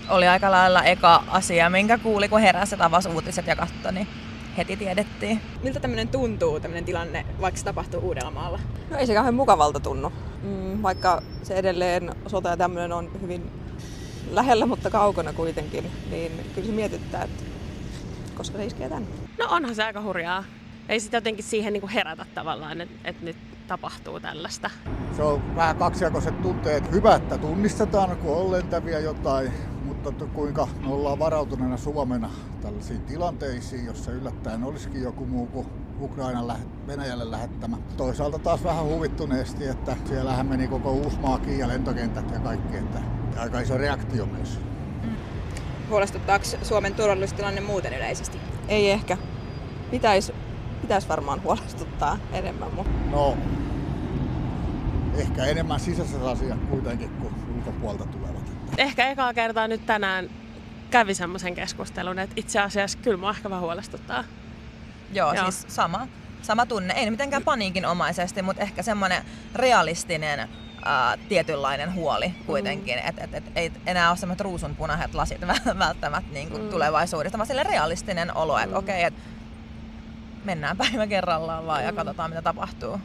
oli aika lailla eka asia, minkä kuuli, kun heräsi ja avasi uutiset ja katsoi, niin heti tiedettiin. Miltä tämmöinen tilanne, vaikka se tapahtuu Uudellamaalla? No ei se kauhean mukavalta tunnu, vaikka se edelleen sota ja tämmöinen on hyvin lähellä, mutta kaukana kuitenkin, niin kyllä se mietittää, että koska se iskee tänne. No onhan se aika hurjaa. Ei sitten jotenkin siihen niin kuin herätä tavallaan, että nyt tapahtuu tällaista. Se on vähän kaksijakoiset tunteet. Hyvä, että tunnistetaan, kun on lentäviä jotain, mutta kuinka me ollaan varautuneena Suomena tällaisiin tilanteisiin, jossa yllättäen olisikin joku muu kuin Ukrainan Venäjälle lähettämä. Toisaalta taas vähän huvittuneesti, että siellähän meni koko Uusmaakin ja lentokentät ja kaikki, että aika iso reaktio myös. Huolestuttaako Suomen turvallisuustilanne muuten yleisesti? Ei ehkä. Pitäisi varmaan huolestuttaa enemmän. No, ehkä enemmän sisäiset asiat kuitenkin kuin ulkopuolta tulevat. Ehkä ekaa kertaa nyt tänään kävi semmoisen keskustelun, että itse asiassa kyllä mua ehkä vähän huolestuttaa. Joo. Siis sama tunne. Ei mitenkään paniikinomaisesti, mutta ehkä semmoinen realistinen tietynlainen huoli kuitenkin. Että ei enää ole semmoiset ruusunpunaiset lasit välttämättä niin kuin tulevaisuudesta, vaan sille realistinen olo, että okei, että mennään päivä kerrallaan vaan ja katsotaan mitä tapahtuu.